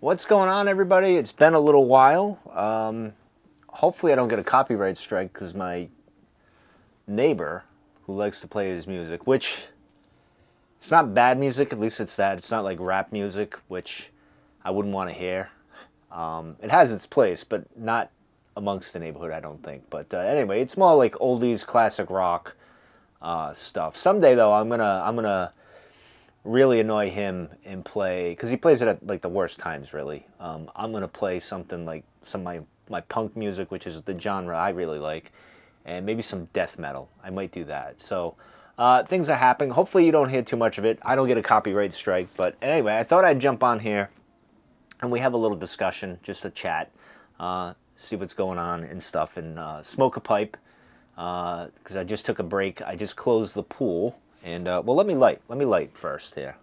What's going on, everybody? It's been a little while. Hopefully I don't get a copyright strike because my neighbor, who likes to play his music, which it's not bad music, at least it's that. It's not like rap music, which I wouldn't want to hear. It has its place, but not amongst the neighborhood, I don't think. But anyway, it's more like oldies, classic rock stuff. Someday, though, I'm gonna really annoy him and play, because he plays it at like the worst times, really. I'm gonna play something like some of my punk music, which is the genre I really like, and maybe some death metal. I might do that. So things are happening. Hopefully you don't hear too much of it. I don't get a copyright strike. But anyway, I thought I'd jump on here and we have a little discussion, just a chat, see what's going on and stuff, and smoke a pipe, because I just took a break. I just closed the pool. And, well, let me light first here.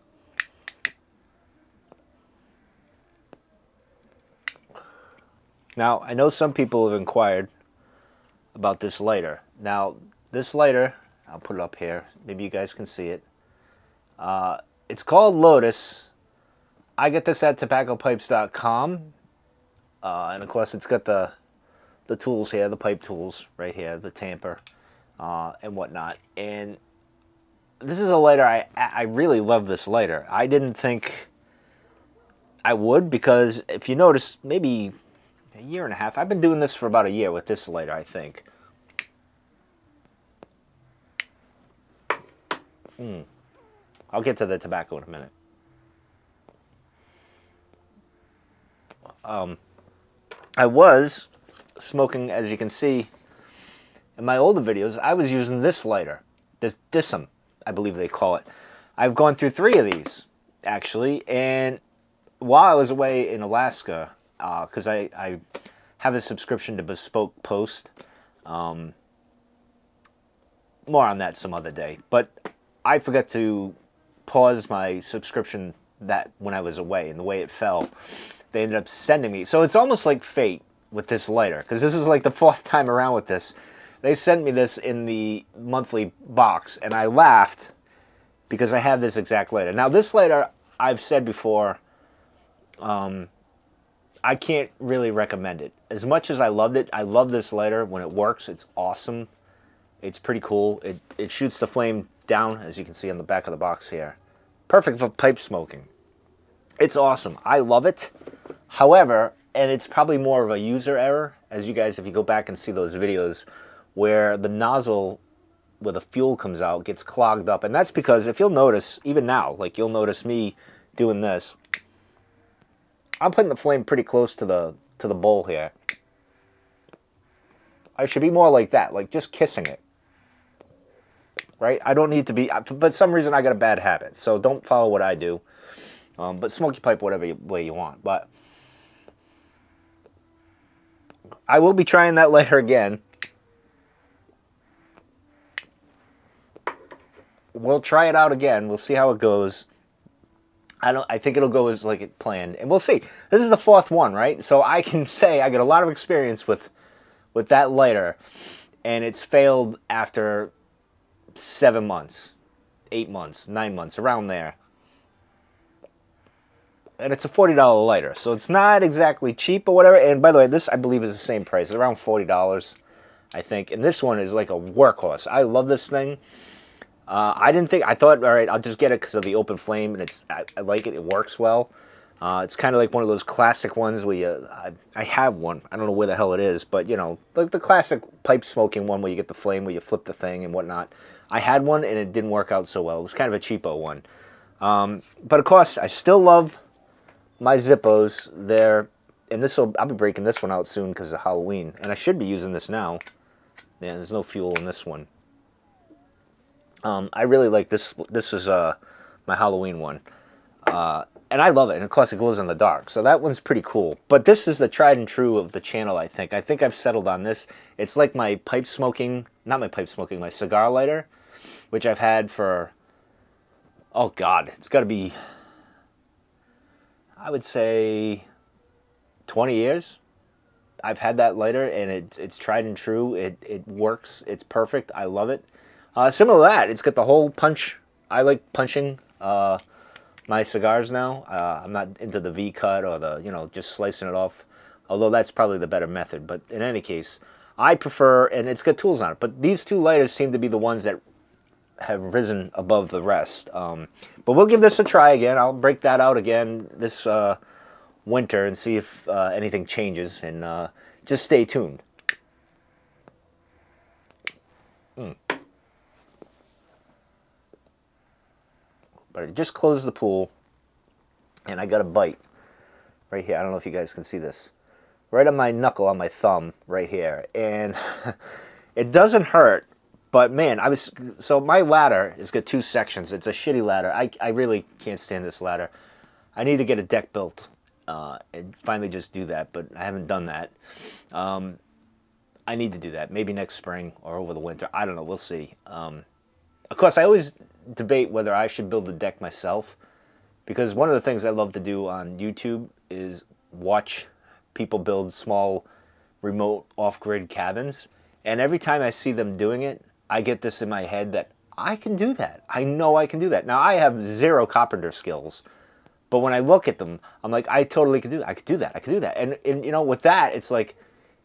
Now, I know some people have inquired about this lighter. Now, this lighter, I'll put it up here. Maybe you guys can see it. It's called Lotus. I get this at tobaccopipes.com. And, of course, it's got the tools here, the pipe tools right here, the tamper and whatnot. And this is a lighter, I really love this lighter. I didn't think I would, because if you notice, maybe a year and a half, I've been doing this for about a year with this lighter, I think. I'll get to the tobacco in a minute. I was smoking, as you can see, in my older videos, I was using this lighter, this Dism, I believe they call it. I've gone through 3 of these, actually, and while I was away in Alaska, because I have a subscription to Bespoke Post, more on that some other day, but I forgot to pause my subscription that when I was away, and the way it fell, they ended up sending me. So it's almost like fate with this lighter, because this is like the 4th time around with this. They sent me this in the monthly box, and I laughed because I have this exact lighter. Now, this lighter, I've said before, I can't really recommend it. As much as I loved it, I love this lighter. When it works, it's awesome. It's pretty cool. It shoots the flame down, as you can see on the back of the box here. Perfect for pipe smoking. It's awesome. I love it. However, and it's probably more of a user error, as you guys, if you go back and see those videos, where the nozzle where the fuel comes out gets clogged up. And that's because, if you'll notice, even now, like you'll notice me doing this, I'm putting the flame pretty close to the bowl here. I should be more like that, like just kissing it. Right? I don't need to be, but some reason I got a bad habit, so don't follow what I do. But smoke your pipe whatever way you want. But I will be trying that lighter again. We'll try it out again. We'll see how it goes. I think it'll go as like it planned, and we'll see. This is the 4th one, right? So I can say I got a lot of experience with that lighter, and it's failed after 7 months, 8 months, 9 months, around there. And it's a $40 lighter, so it's not exactly cheap or whatever. And by the way, this I believe is the same price. It's around $40, I think. And this one is like a workhorse. I love this thing. I thought, all right, I'll just get it because of the open flame, and I like it. It works well. It's kind of like one of those classic ones where I have one. I don't know where the hell it is, but, you know, like the classic pipe smoking one where you get the flame, where you flip the thing and whatnot. I had one, and it didn't work out so well. It was kind of a cheapo one. But, of course, I still love my Zippos there. And I'll be breaking this one out soon because of Halloween. And I should be using this now. Yeah, there's no fuel in this one. I really like this. This is my Halloween one. And I love it. And, of course, it glows in the dark. So that one's pretty cool. But this is the tried and true of the channel, I think. I think I've settled on this. It's like my pipe smoking, not my pipe smoking, my cigar lighter, which I've had for, oh, God, it's got to be, I would say, 20 years. I've had that lighter, and it's tried and true. It works. It's perfect. I love it. Similar to that, it's got the whole punch. I like punching my cigars now. I'm not into the V cut or the, you know, just slicing it off, although that's probably the better method. But in any case, I prefer, and it's got tools on it, but these two lighters seem to be the ones that have risen above the rest. But we'll give this a try again. I'll break that out again this winter and see if anything changes, and just stay tuned. But I just closed the pool, and I got a bite right here. I don't know if you guys can see this. Right on my knuckle, on my thumb, right here. And it doesn't hurt, but man, so my ladder has got two sections. It's a shitty ladder. I really can't stand this ladder. I need to get a deck built and finally just do that, but I haven't done that. I need to do that, maybe next spring or over the winter. I don't know, we'll see. Of course, I always debate whether I should build the deck myself, because one of the things I love to do on YouTube is watch people build small remote off-grid cabins, and every time I see them doing it, I get this in my head that I can do that. I know I can do that. Now, I have zero carpenter skills, but when I look at them, I'm like, I totally could do that. I could do that. I could do that. And you know, with that, it's like,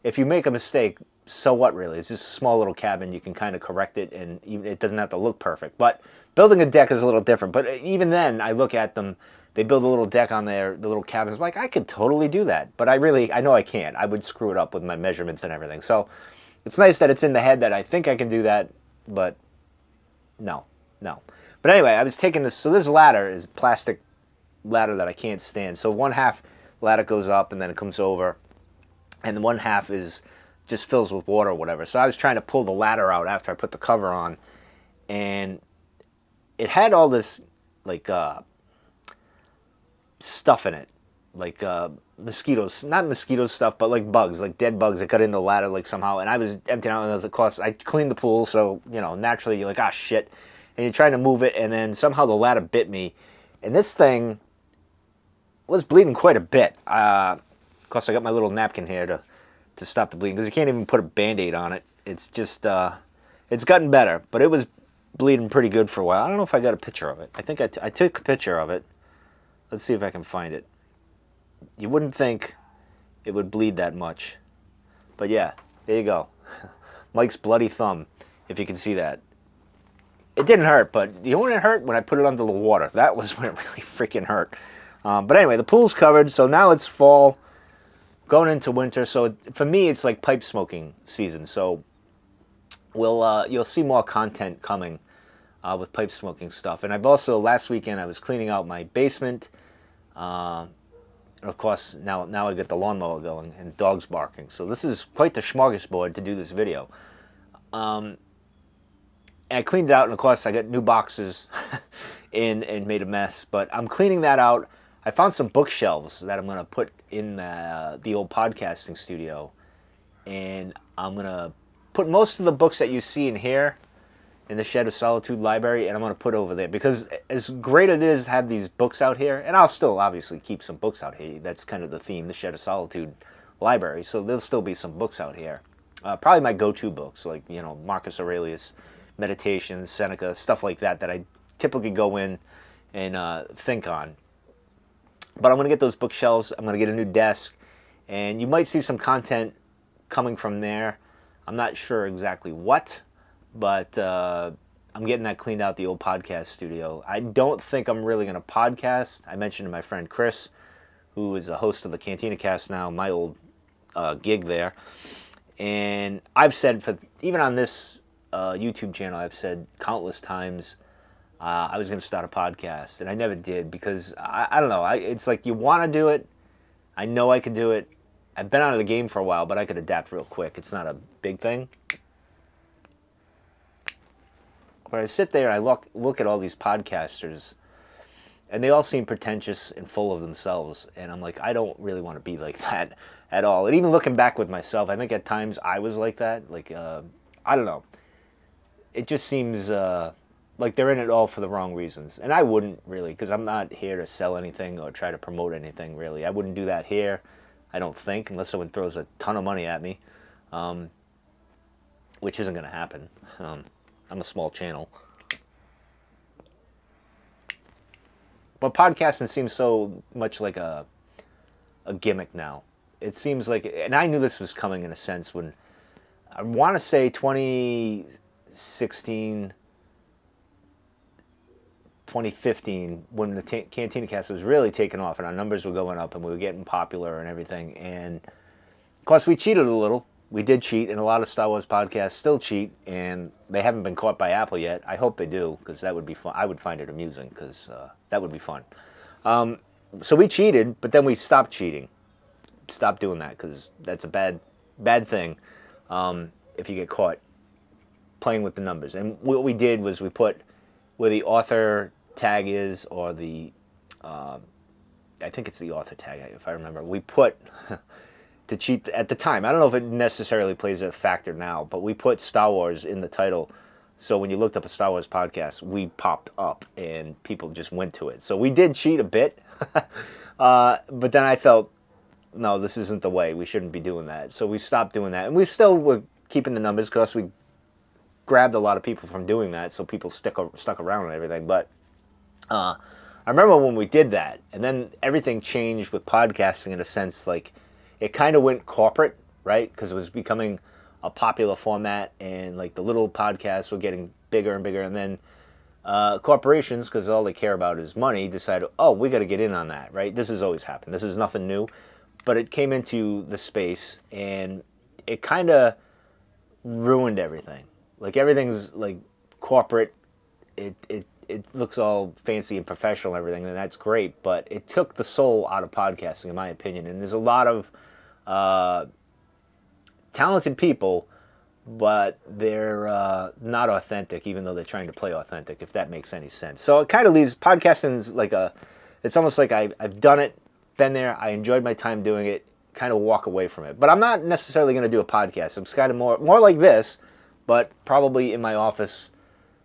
if you make a mistake, so what really? It's just a small little cabin. You can kind of correct it, and it doesn't have to look perfect. But building a deck is a little different. But even then, I look at them. They build a little deck on the little cabins. I'm like, I could totally do that. But I know I can't. I would screw it up with my measurements and everything. So it's nice that it's in the head that I think I can do that, but no. But anyway, I was taking this. So this ladder is a plastic ladder that I can't stand. So one half ladder goes up, and then it comes over, and one half is just fills with water or whatever. So I was trying to pull the ladder out after I put the cover on, and it had all this like stuff in it, like mosquitoes, not mosquito stuff, but like bugs, like dead bugs that got in the ladder like somehow. And I was emptying out, and of course I cleaned the pool, so you know, naturally you're like, ah, shit, and you're trying to move it, and then somehow the ladder bit me, and this thing was bleeding quite a bit. Of course, I got my little napkin here to stop the bleeding, because you can't even put a Band-Aid on it. It's just, it's gotten better, but it was bleeding pretty good for a while. I don't know if I got a picture of it. I think I took a picture of it. Let's see if I can find it. You wouldn't think it would bleed that much. But yeah, there you go. Mike's bloody thumb, if you can see that. It didn't hurt, but you know when it hurt? When I put it under the water. That was when it really freaking hurt. But anyway, the pool's covered, so now it's fall, going into winter. So for me, it's like pipe smoking season. So you'll see more content coming with pipe smoking stuff. And I've also, last weekend, I was cleaning out my basement. And of course, now I get the lawnmower going and dogs barking. So this is quite the smorgasbord to do this video. And I cleaned it out, and of course, I got new boxes in and made a mess. But I'm cleaning that out. I found some bookshelves that I'm going to put in the old podcasting studio. And I'm going to put most of the books that you see in here in the Shed of Solitude library, and I'm going to put over there. Because as great it is to have these books out here, and I'll still obviously keep some books out here. That's kind of the theme, the Shed of Solitude library. So there'll still be some books out here. Probably my go-to books, like, you know, Marcus Aurelius, Meditations, Seneca, stuff like that I typically go in and think on. But I'm going to get those bookshelves. I'm going to get a new desk. And you might see some content coming from there. I'm not sure exactly what, but I'm getting that cleaned out, the old podcast studio. I don't think I'm really going to podcast. I mentioned to my friend Chris, who is a host of the Cantina Cast now, my old gig there. And I've said, even on this YouTube channel, I've said countless times, I was going to start a podcast, and I never did, because I don't know. It's like you want to do it. I know I could do it. I've been out of the game for a while, but I could adapt real quick. It's not a big thing. But I sit there and I look at all these podcasters, and they all seem pretentious and full of themselves. And I'm like, I don't really want to be like that at all. And even looking back with myself, I think at times I was like that. Like, I don't know. It just seems like they're in it all for the wrong reasons. And I wouldn't really, because I'm not here to sell anything or try to promote anything, really. I wouldn't do that here, I don't think, unless someone throws a ton of money at me, which isn't going to happen. I'm a small channel. but podcasting seems so much like a gimmick now. It seems like, and I knew this was coming in a sense when I want to say 2016, 2015, when the Cantina Cast was really taking off and our numbers were going up and we were getting popular and everything. And of course, we cheated a little. We did cheat, and a lot of Star Wars podcasts still cheat, and they haven't been caught by Apple yet. I hope they do, because that would be fun. I would find it amusing, because that would be fun. So we cheated, but then we stopped cheating. Stop doing that, because that's a bad thing if you get caught playing with the numbers. And what we did was we put where the author tag is, or the I think it's the author tag, if I remember. We put to cheat at the time. I don't know if it necessarily plays a factor now, but we put Star Wars in the title. So when you looked up a Star Wars podcast, we popped up and people just went to it. So we did cheat a bit, but then I felt, no, this isn't the way. We shouldn't be doing that. So we stopped doing that. And we still were keeping the numbers because we grabbed a lot of people from doing that, so people stuck around and everything. But I remember when we did that, and then everything changed with podcasting in a sense, like it kind of went corporate, right? Because it was becoming a popular format, and like the little podcasts were getting bigger and bigger, and then corporations, because all they care about is money, decided, oh, we got to get in on that, right? This has always happened. This is nothing new, but it came into the space, and it kind of ruined everything. Like everything's like corporate. It looks all fancy and professional and everything, and that's great, but it took the soul out of podcasting, in my opinion. And there's a lot of talented people, but they're not authentic, even though they're trying to play authentic, if that makes any sense. So it kind of leaves podcasting's like it's almost like I've done it, been there, I enjoyed my time doing it, kind of walk away from it. But I'm not necessarily going to do a podcast. I'm kind of more like this, but probably in my office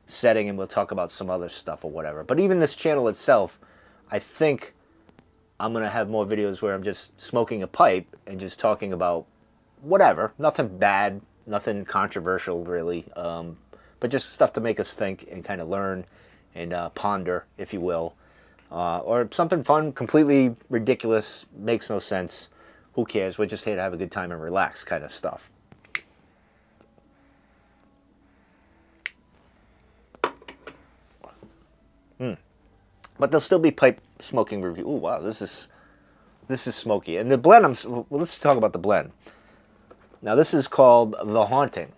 setting, and we'll talk about some other stuff or whatever. But even this channel itself, I think I'm going to have more videos where I'm just smoking a pipe and just talking about whatever. Nothing bad, nothing controversial really, but just stuff to make us think and kind of learn and ponder, if you will. Or something fun, completely ridiculous, makes no sense. Who cares? We're just here to have a good time and relax kind of stuff. But there'll still be pipe smoking review. Oh wow, this is smoky. And the blend, well, let's talk about the blend. Now this is called The Haunting,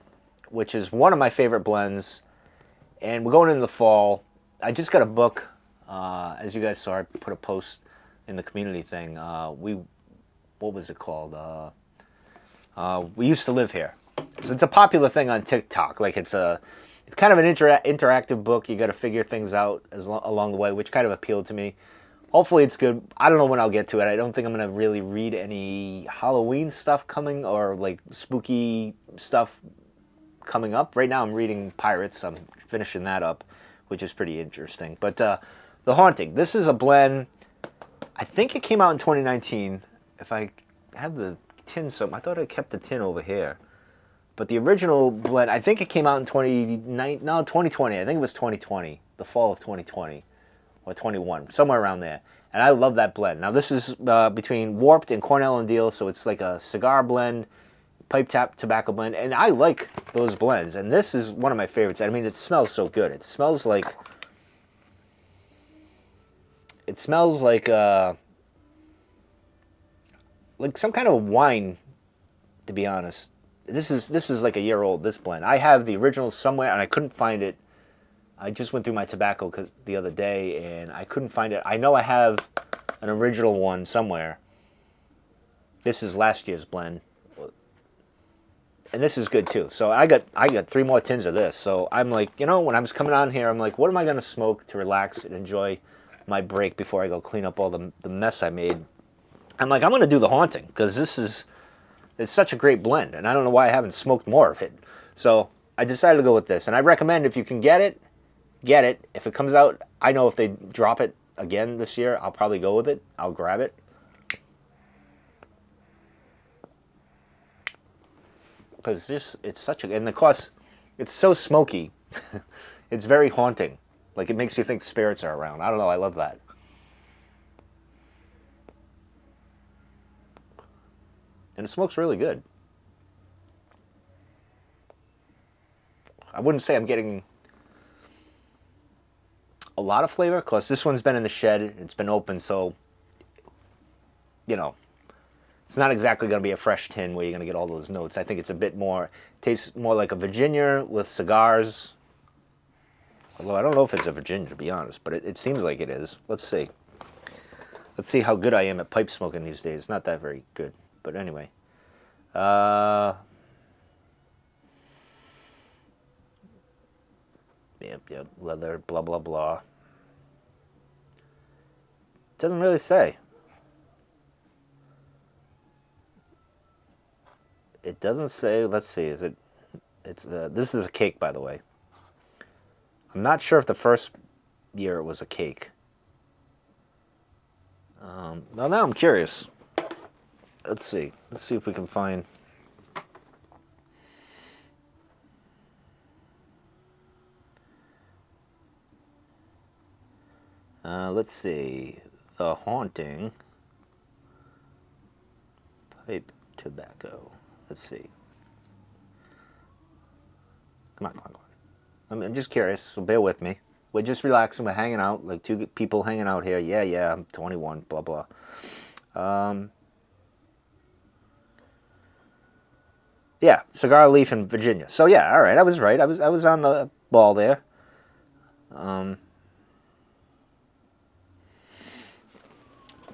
which is one of my favorite blends. And we're going into the fall. I just got a book. As you guys saw, I put a post in the community thing. What was it called? We Used to Live Here. So it's a popular thing on TikTok. Like it's kind of an interactive book. You got to figure things out along the way, which kind of appealed to me. Hopefully it's good. I don't know when I'll get to it. I don't think I'm going to really read any Halloween stuff coming or like spooky stuff coming up. Right now I'm reading Pirates. I'm finishing that up, which is pretty interesting. But The Haunting. This is a blend. I think it came out in 2019. If I have the tin somewhere. I thought I kept the tin over here. But the original blend, I think it came out in 2020. I think it was 2020, the fall of 2020, or 21, somewhere around there. And I love that blend. Now this is between Warped and Cornell and Deal, so it's like a cigar blend, pipe tap tobacco blend, and I like those blends. And this is one of my favorites. I mean, it smells so good. It smells like some kind of wine, to be honest. This is like a year old, this blend. I have the original somewhere, and I couldn't find it. I just went through my tobacco the other day, and I couldn't find it. I know I have an original one somewhere. This is last year's blend. And this is good, too. So I got 3 more tins of this. So I'm like, when I was coming on here, I'm like, what am I going to smoke to relax and enjoy my break before I go clean up all the mess I made? I'm like, I'm going to do The Haunting, because it's such a great blend, and I don't know why I haven't smoked more of it. So I decided to go with this, and I recommend if you can get it, get it. If it comes out, I know if they drop it again this year, I'll probably go with it. I'll grab it. Because it's such a, and of course, it's so smoky. It's very haunting. Like, it makes you think spirits are around. I don't know, I love that. and it smokes really good. I wouldn't say I'm getting a lot of flavor, because this one's been in the shed, it's been open, so, you know, it's not exactly going to be a fresh tin where you're going to get all those notes. I think it's a bit more, tastes more like a Virginia with cigars. Although I don't know if it's a Virginia, to be honest, but it seems like it is. Let's see. Let's see how good I am at pipe smoking these days. Not that very good, but anyway. Yep, leather, blah, blah, blah. Doesn't really say. It doesn't say, let's see, is it, this is a cake, by the way. I'm not sure if the first year it was a cake. Well, now I'm curious. Let's see if we can find. Let's see. The Haunting Pipe Tobacco. Let's see. Come on. I'm just curious, so bear with me. We're just relaxing. We're hanging out, like two people hanging out here. Yeah, I'm 21, blah, blah. Yeah, cigar leaf in Virginia. So yeah, all right, I was right. I was on the ball there.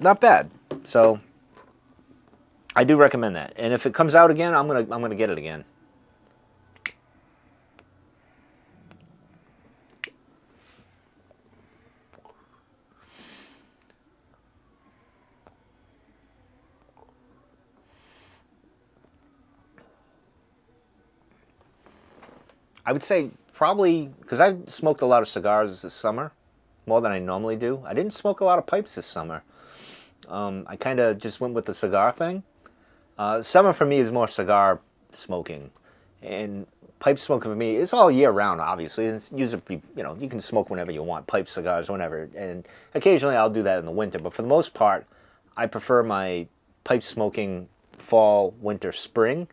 Not bad. So I do recommend that. And if it comes out again, I'm gonna get it again. I would say probably, because I've smoked a lot of cigars this summer, more than I normally do. I didn't smoke a lot of pipes this summer. I kind of just went with the cigar thing. Summer for me is more cigar smoking, and pipe smoking for me is all year round. Obviously, it's usually, you can smoke whenever you want, pipe, cigars, whenever. And occasionally I'll do that in the winter, but for the most part, I prefer my pipe smoking fall, winter, spring.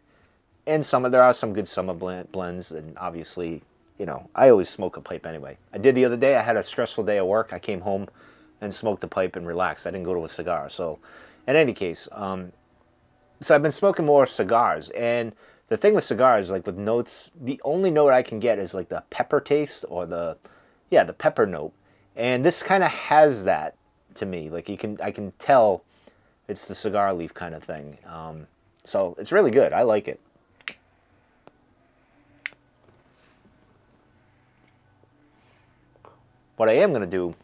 And there are some good summer blends, and obviously, I always smoke a pipe anyway. I did the other day. I had a stressful day at work. I came home and smoked a pipe and relaxed. I didn't go to a cigar. So, in any case, so I've been smoking more cigars. And the thing with cigars, like with notes, the only note I can get is like the pepper taste, or the pepper note. And this kind of has that to me. Like I can tell it's the cigar leaf kind of thing. So it's really good. I like it. What I am going to do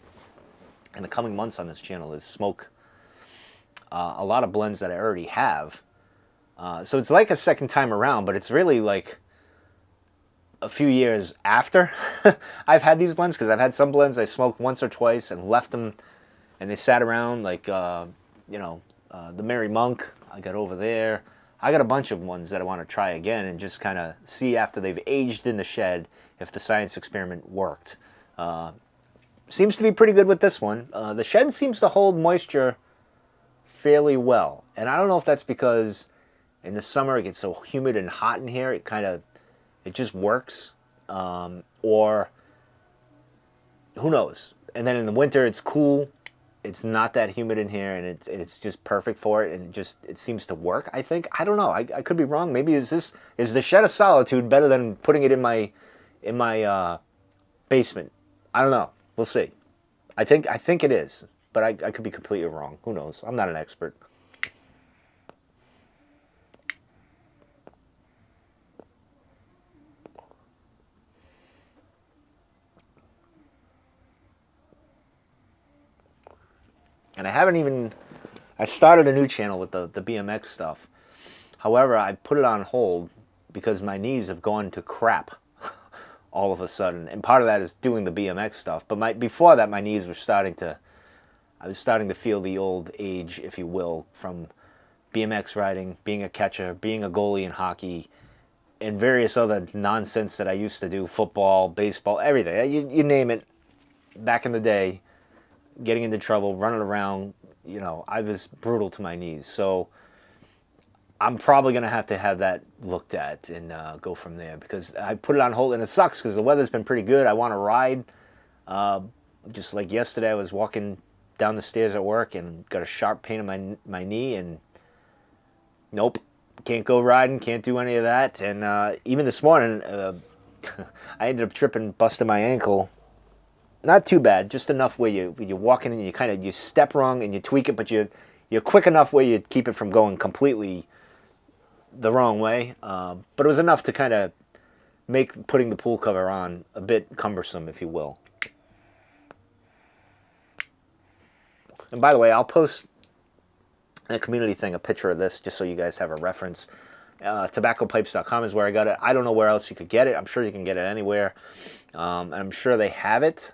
in the coming months on this channel is smoke a lot of blends that I already have. So it's like a second time around, but it's really like a few years after I've had these blends, because I've had some blends I smoked once or twice and left them, and they sat around, like, the Merry Monk I got over there. I got a bunch of ones that I want to try again and just kind of see, after they've aged in the shed, if the science experiment worked. Seems to be pretty good with this one. The shed seems to hold moisture fairly well. And I don't know if that's because in the summer it gets so humid and hot in here, it just works. Or who knows. And then in the winter it's cool. It's not that humid in here, and it's just perfect for it, and it seems to work, I think. I don't know. I could be wrong. Maybe is the Shed of Solitude better than putting it in my basement? I don't know. We'll see. I think it is, but I could be completely wrong. Who knows? I'm not an expert. And I started a new channel with the BMX stuff. However, I put it on hold because my knees have gone to crap all of a sudden. And part of that is doing the BMX stuff. But before that, my knees were I was starting to feel the old age, if you will, from BMX riding, being a catcher, being a goalie in hockey, and various other nonsense that I used to do, football, baseball, everything. You name it, back in the day, getting into trouble, running around, I was brutal to my knees. So I'm probably going to have that looked at and go from there, because I put it on hold, and it sucks because the weather's been pretty good. I want to ride. Uh, just like yesterday, I was walking down the stairs at work and got a sharp pain in my knee, and nope, can't go riding, can't do any of that. And even this morning, I ended up tripping, busting my ankle. Not too bad, just enough where you're walking and you step wrong and you tweak it, but you're quick enough where you keep it from going completely the wrong way. But it was enough to kind of make putting the pool cover on a bit cumbersome, if you will. And by the way, I'll post in a community thing a picture of this just so you guys have a reference. TobaccoPipes.com is where I got it. I don't know where else you could get it. I'm sure you can get it anywhere. I'm sure they have it.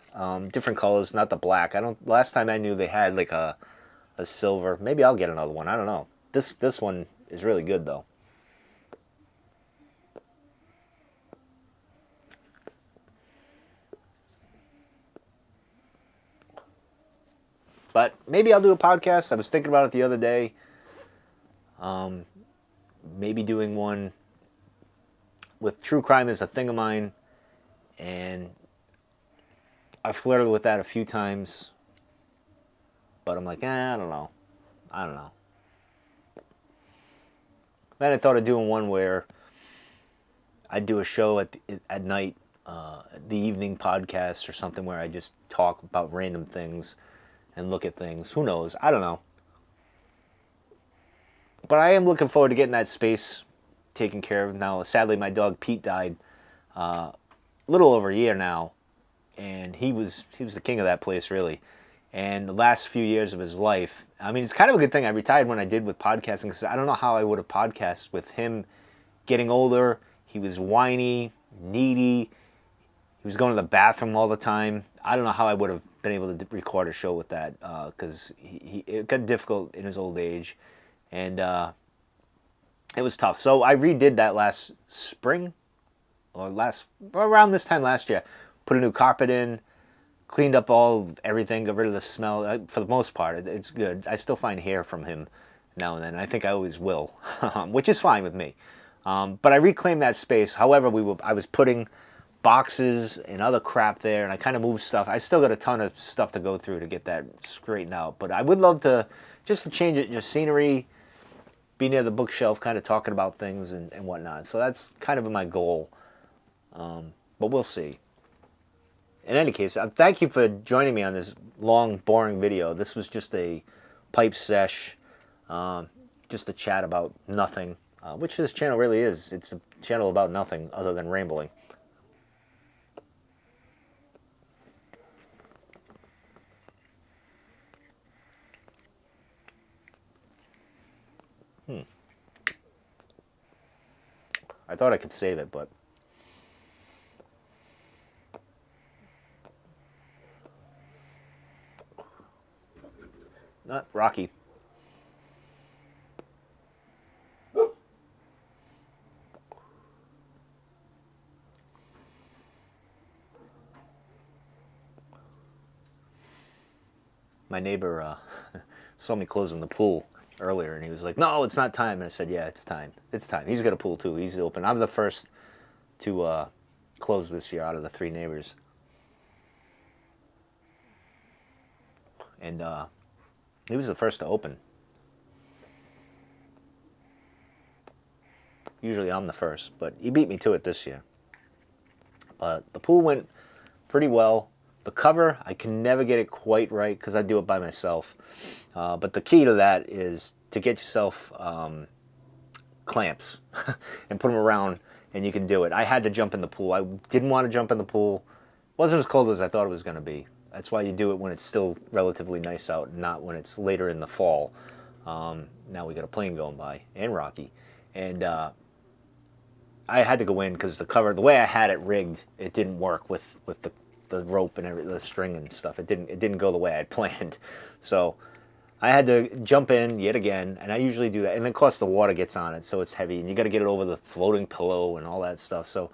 Different colors, not the black. I don't. Last time I knew they had like a silver. Maybe I'll get another one. I don't know. This one is really good though. But maybe I'll do a podcast. I was thinking about it the other day. Maybe doing one with true crime is a thing of mine, and I flirted with that a few times, but I'm like, I don't know. I don't know. Then I thought of doing one where I'd do a show at night, the evening podcast or something, where I just talk about random things and look at things. Who knows? I don't know. But I am looking forward to getting that space taken care of now. Sadly, my dog Pete died a little over a year now, and he was the king of that place, really. And the last few years of his life, I mean, it's kind of a good thing I retired when I did with podcasting, because I don't know how I would have podcasted with him getting older. He was whiny, needy. He was going to the bathroom all the time. I don't know how I would have been able to record a show with that, because it got difficult in his old age, and it was tough. So I redid that last spring, or around this time last year. Put a new carpet in, cleaned up everything, got rid of the smell. For the most part, it's good. I still find hair from him now and then. I think I always will, which is fine with me. But I reclaimed that space. However, I was putting boxes and other crap there, and I kind of moved stuff. I still got a ton of stuff to go through to get that straightened out. But I would love to change it, just scenery, be near the bookshelf, kind of talking about things and whatnot. So that's kind of my goal. But we'll see. In any case, thank you for joining me on this long, boring video. This was just a pipe sesh, just a chat about nothing, which this channel really is. It's a channel about nothing other than rambling. I thought I could save it, but not Rocky. My neighbor saw me closing the pool earlier, and he was like, "No, it's not time." And I said, "Yeah, it's time. It's time." He's got a pool too. He's open. I'm the first to close this year out of the 3 neighbors, and he was the first to open. Usually I'm the first, but he beat me to it this year. But the pool went pretty well. The cover, I can never get it quite right because I do it by myself. But the key to that is to get yourself clamps and put them around, and you can do it. I had to jump in the pool. I didn't want to jump in the pool. It wasn't as cold as I thought it was going to be. That's why you do it when it's still relatively nice out, not when it's later in the fall. Now we got a plane going by, and Rocky. And I had to go in because the cover, the way I had it rigged, it didn't work with the rope and the string and stuff. It didn't go the way I had planned. So I had to jump in yet again, and I usually do that. And then, of course, the water gets on it, so it's heavy, and you got to get it over the floating pillow and all that stuff. So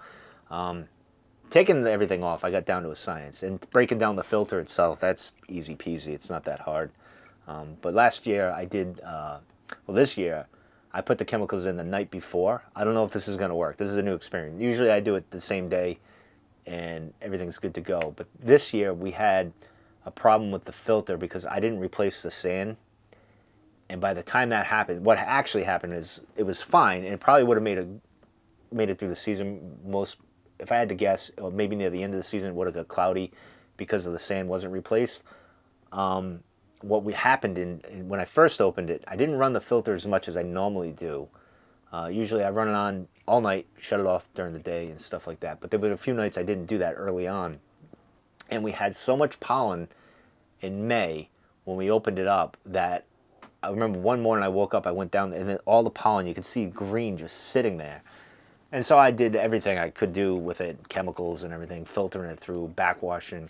taking everything off, I got down to a science. And breaking down the filter itself, that's easy peasy. It's not that hard. But last year I did, this year, I put the chemicals in the night before. I don't know if this is going to work. This is a new experience. Usually I do it the same day and everything's good to go. But this year we had a problem with the filter because I didn't replace the sand. And by the time that happened, what actually happened is it was fine, and it probably would have made it through the season. Most, if I had to guess, or maybe near the end of the season, it would have got cloudy because of the sand wasn't replaced. What happened when I first opened it, I didn't run the filter as much as I normally do. Usually I run it on all night, shut it off during the day and stuff like that. But there were a few nights I didn't do that early on. And we had so much pollen in May when we opened it up that I remember one morning I woke up, I went down, and all the pollen, you could see green just sitting there. And so I did everything I could do with it, chemicals and everything, filtering it through, backwashing.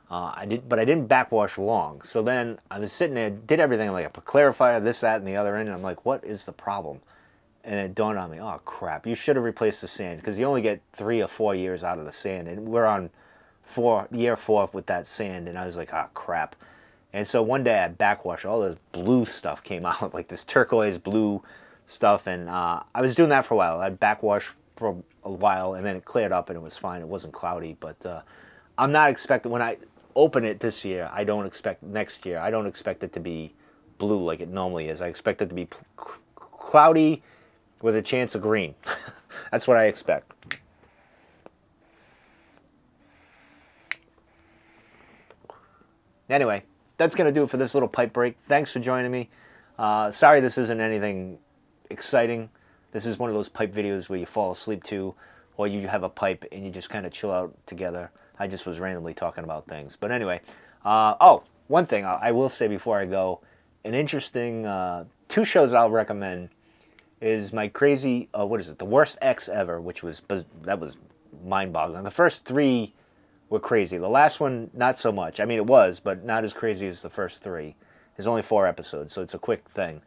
But I didn't backwash long. So then I was sitting there, did everything. I'm like, I put clarifier, this, that, and the other end. And I'm like, what is the problem? And it dawned on me, oh crap, you should have replaced the sand because you only get 3 or 4 years out of the sand. And we're on year 4 with that sand. And I was like, oh crap. And so one day I backwashed, all this blue stuff came out, like this turquoise blue stuff. And I was doing that for a while. I'd backwash for a while and then it cleared up and it was fine. It wasn't cloudy, but I'm not expecting, when I open it this year, I don't expect next year, I don't expect it to be blue like it normally is. I expect it to be cloudy with a chance of green. That's what I expect. Anyway, that's going to do it for this little pipe break. Thanks for joining me. Sorry this isn't anything exciting. This is one of those pipe videos where you fall asleep to, or you have a pipe and you just kind of chill out together. I just was randomly talking about things. But anyway, oh, one thing I will say before I go, an interesting 2 shows I'll recommend is my crazy, what is it, The Worst Ex Ever, which was, that was mind-boggling. The first 3 were crazy. The last one, not so much. I mean, it was, but not as crazy as the first 3. There's only 4 episodes, so it's a quick thing.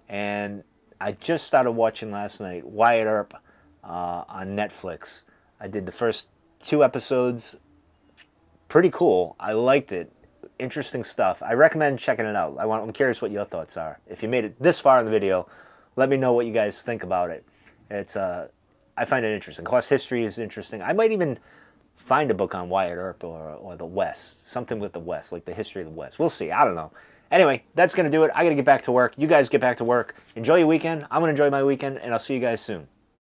And I just started watching last night Wyatt Earp on Netflix. I did the first 2 episodes. Pretty cool. I liked it. Interesting stuff. I recommend checking it out. I'm curious what your thoughts are. If you made it this far in the video, let me know what you guys think about it. It's I find it interesting. Course history is interesting. I might even find a book on Wyatt Earp or the West. Something with the West, like the history of the West. We'll see. I don't know. Anyway, that's going to do it. I got to get back to work. You guys get back to work. Enjoy your weekend. I'm going to enjoy my weekend, and I'll see you guys soon.